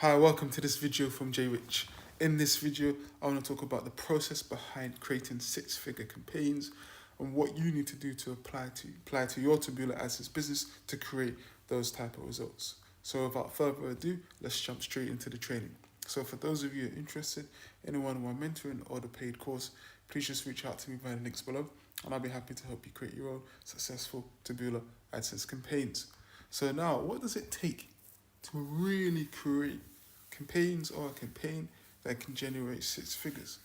Hi, welcome to this video from J Rich. In this video, I want to talk about the process behind creating six-figure campaigns and what you need to do to apply to your Taboola Adsense business to create those type of results. So without further ado, let's jump straight into the training. So for those of you interested in the one-on-one mentoring or the paid course, please just reach out to me via the links below and I'll be happy to help you create your own successful Taboola Adsense campaigns. So now, what does it take to really create campaigns or a campaign that can generate six figures?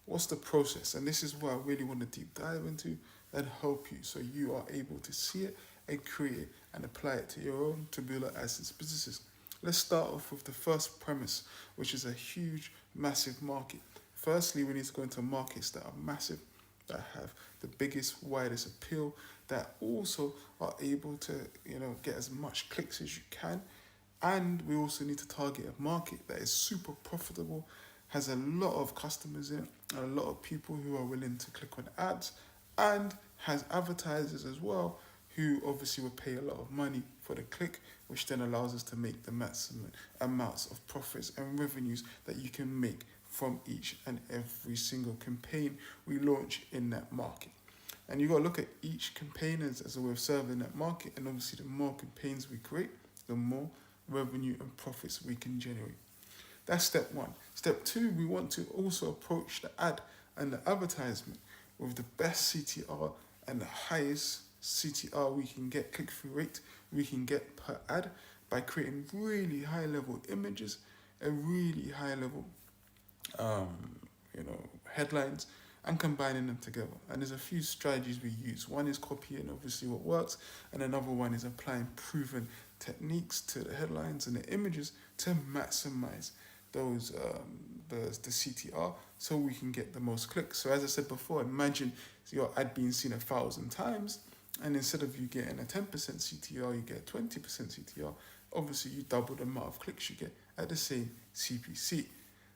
What's the process? And this is what I really want to deep dive into and help you so you are able to see it and create it and apply it to your own Taboola Adsense businesses. Let's start off with the first premise, which is a huge, massive market. Firstly, we need to go into markets that are massive, that have the biggest, widest appeal, that also are able to, get as much clicks as you can. And we also need to target a market that is super profitable, has a lot of customers in it, and a lot of people who are willing to click on ads, and has advertisers as well who obviously will pay a lot of money for the click, which then allows us to make the maximum amounts of profits and revenues that you can make from each and every single campaign we launch in that market. And you got to look at each campaign as a way of serving that market, and obviously the more campaigns we create, the more revenue and profits we can generate. That's step one. Step two, we want to also approach the ad and the advertisement with the best CTR and the highest CTR we can get, click-through rate we can get per ad, by creating really high-level images and really high-level headlines and combining them together. And there's a few strategies we use. One is copying obviously what works, and another one is applying proven techniques to the headlines and the images to maximize those the CTR so we can get the most clicks. So as I said before, imagine your ad being seen 1,000 times, and instead of you getting a 10% CTR, you get 20% CTR. Obviously, you double the amount of clicks you get at the same CPC.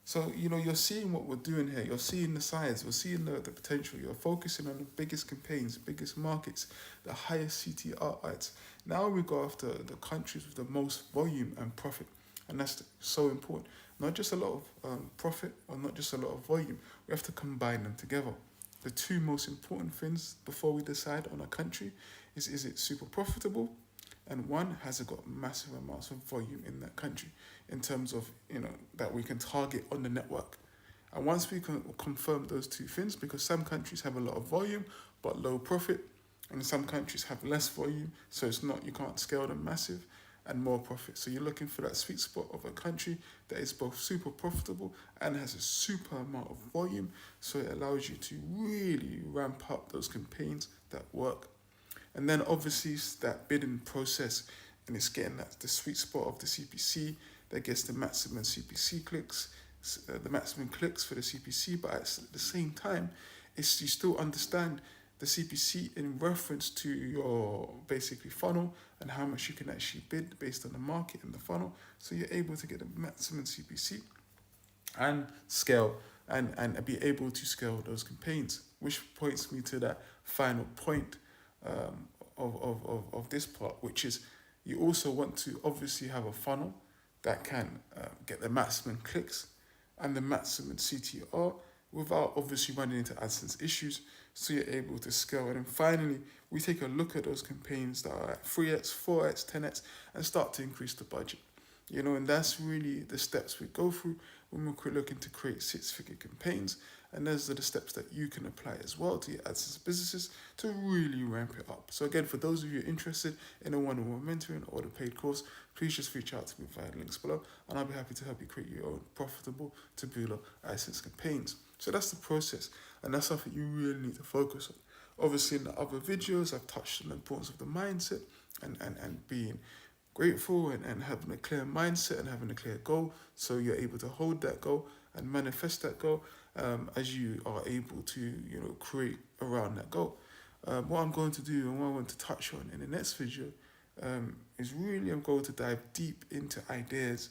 So, you're seeing what we're doing here. You're seeing the size. You're seeing the potential. You're focusing on the biggest campaigns, biggest markets, the highest CTR ads. Now we go after the countries with the most volume and profit. And that's so important. Not just a lot of profit or not just a lot of volume. We have to combine them together. The two most important things before we decide on a country is it super profitable, and one, has it got massive amounts of volume in that country in terms of that we can target on the network. And once we can confirm those two things, because some countries have a lot of volume but low profit, and some countries have less volume, so you can't scale them massive, and more profit. So you're looking for that sweet spot of a country that is both super profitable and has a super amount of volume, so it allows you to really ramp up those campaigns that work. And then obviously it's that bidding process, and it's getting the sweet spot of the CPC that gets the maximum CPC clicks, the maximum clicks for the CPC, but at the same time, it's you still understand the CPC in reference to your basically funnel and how much you can actually bid based on the market and the funnel, so you're able to get the maximum CPC and scale and be able to scale those campaigns, which points me to that final point of this part, which is you also want to obviously have a funnel that can get the maximum clicks and the maximum CTR without obviously running into AdSense issues, so you're able to scale. And then finally, we take a look at those campaigns that are at 3x, 4x, 10x, and start to increase the budget. And that's really the steps we go through when we're looking to create six-figure campaigns. And those are the steps that you can apply as well to your AdSense businesses to really ramp it up. So again, for those of you interested in a one-on-one mentoring or the paid course, please just reach out to me via the links below, and I'll be happy to help you create your own profitable Taboola AdSense campaigns. So that's the process, and that's something you really need to focus on. Obviously, in the other videos, I've touched on the importance of the mindset and being grateful and having a clear mindset and having a clear goal, so you're able to hold that goal and manifest that goal as you are able to create around that goal. What I'm going to do and what I want to touch on in the next video is really I'm going to dive deep into ideas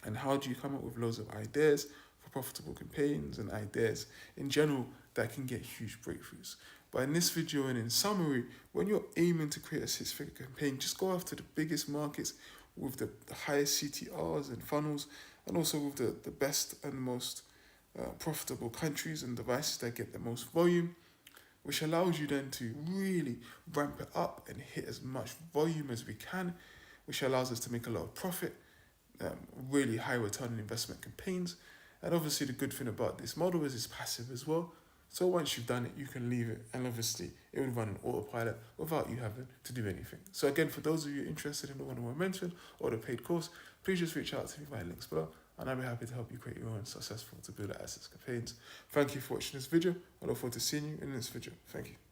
and how do you come up with loads of ideas for profitable campaigns and ideas in general that can get huge breakthroughs. But in this video and in summary, when you're aiming to create a six-figure campaign, just go after the biggest markets with the highest CTRs and funnels, and also with the best and most profitable countries and devices that get the most volume, which allows you then to really ramp it up and hit as much volume as we can, which allows us to make a lot of profit, really high return on investment campaigns. And obviously the good thing about this model is it's passive as well. So once you've done it, you can leave it, and obviously it will run on autopilot without you having to do anything. So again, for those of you interested in the one-on-one mentoring or the paid course, please just reach out to me via links below, and I'll be happy to help you create your own successful Taboola Adsense campaigns. Thank you for watching this video. I look forward to seeing you in this video. Thank you.